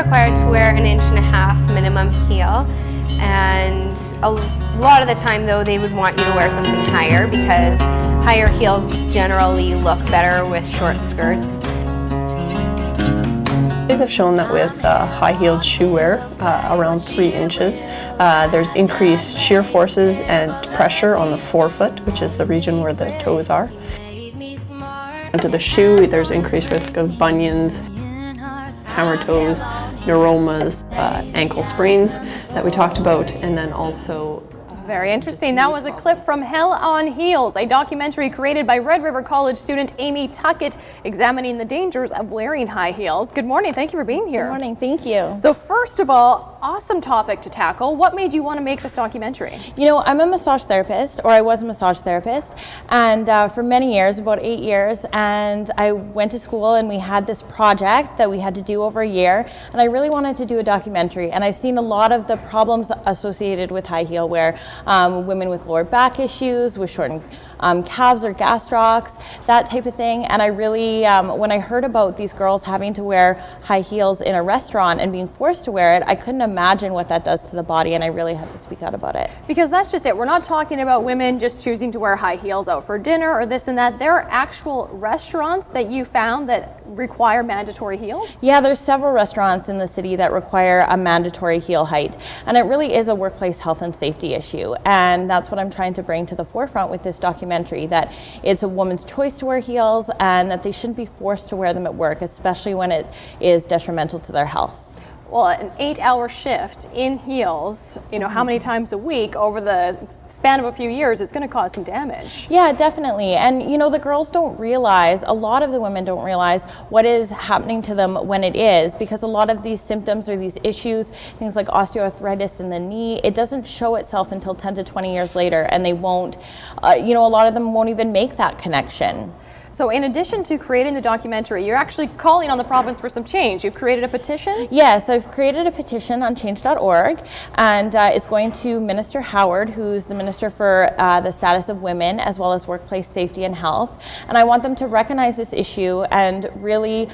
required to wear an 1.5" minimum heel, and a lot of the time though they would want you to wear something higher because higher heels generally look better with short skirts. Studies have shown that with high-heeled shoe wear, around 3 inches, there's increased shear forces and pressure on the forefoot, which is the region where the toes are. Into the shoe, there's increased risk of bunions, hammer toes, neuromas, ankle sprains that we talked about, and then also very interesting. That was a clip from Hell on Heels, a documentary created by Red River College student Amy Tuckett, examining the dangers of wearing high heels. Good morning. Thank you for being here. Good morning. Thank you. So first of all, awesome topic to tackle. What made you want to make this documentary? You know, I'm a massage therapist, or I was a massage therapist, and for many years, about 8 years, and I went to school and we had this project that we had to do over a year, and I really wanted to do a documentary, and I've seen a lot of the problems associated with high heel wear. Women with lower back issues, with shortened calves or gastrocs, that type of thing. And I really, when I heard about these girls having to wear high heels in a restaurant and being forced to wear it, I couldn't imagine what that does to the body, and I really had to speak out about it. Because that's just it. We're not talking about women just choosing to wear high heels out for dinner or this and that. There are actual restaurants that you found that require mandatory heels? Yeah, there's several restaurants in the city that require a mandatory heel height, and it really is a workplace health and safety issue. And that's what I'm trying to bring to the forefront with this documentary, that it's a woman's choice to wear heels and that they shouldn't be forced to wear them at work, especially when it is detrimental to their health. Well, an 8-hour shift in heels, you know, how many times a week over the span of a few years, it's going to cause some damage. Yeah, definitely. And you know, the girls don't realize, a lot of the women don't realize what is happening to them when it is, because a lot of these symptoms or these issues, things like osteoarthritis in the knee, it doesn't show itself until 10 to 20 years later, and they won't, you know, a lot of them won't even make that connection. So in addition to creating the documentary, you're actually calling on the province for some change. You've created a petition? Yes, I've created a petition on change.org, and it's going to Minister Howard, who's the Minister for the Status of Women, as well as Workplace Safety and Health. And I want them to recognize this issue and really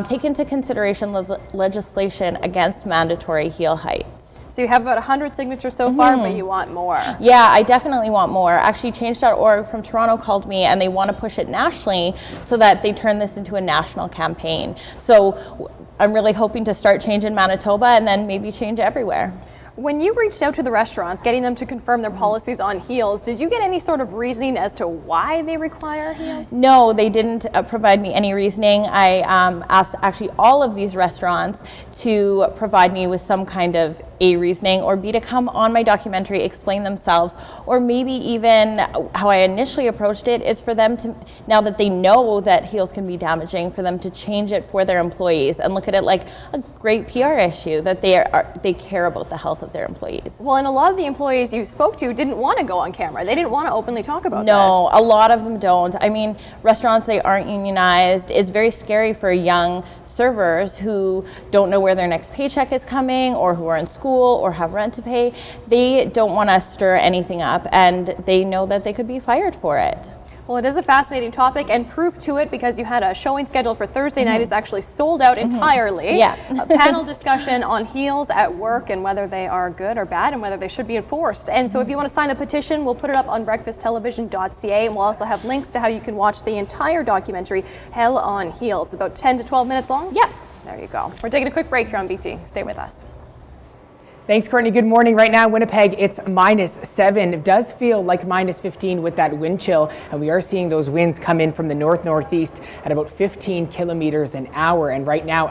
take into consideration legislation against mandatory heel heights. So you have about 100 signatures so far, but you want more. Yeah, I definitely want more. Actually, change.org from Toronto called me, and they want to push it nationally so that they turn this into a national campaign. So I'm really hoping to start change in Manitoba and then maybe change everywhere. When you reached out to the restaurants, getting them to confirm their policies on heels, did you get any sort of reasoning as to why they require heels? No, they didn't provide me any reasoning. I asked actually all of these restaurants to provide me with some kind of A reasoning, or B, to come on my documentary, explain themselves, or maybe even how I initially approached it is for them to, now that they know that heels can be damaging, for them to change it for their employees and look at it like a great PR issue, that they care about the health of their employees. Well, and a lot of the employees you spoke to didn't want to go on camera. They didn't want to openly talk about No, this. a lot of them don't. I mean, restaurants, they aren't unionized. It's very scary for young servers who don't know where their next paycheck is coming, or who are in school or have rent to pay. They don't want to stir anything up, and they know that they could be fired for it. Well, it is a fascinating topic, and proof to it, because you had a showing scheduled for Thursday night, is actually sold out entirely. Yeah. A panel discussion on heels at work and whether they are good or bad and whether they should be enforced. And so if you want to sign the petition, we'll put it up on breakfasttelevision.ca, and we'll also have links to how you can watch the entire documentary, Hell on Heels. About 10 to 12 minutes long? Yeah. There you go. We're taking a quick break here on BT. Stay with us. Thanks, Courtney. Good morning. Right now, Winnipeg, it's -7. It does feel like -15 with that wind chill, and we are seeing those winds come in from the north-northeast at about 15 kilometers an hour. And right now,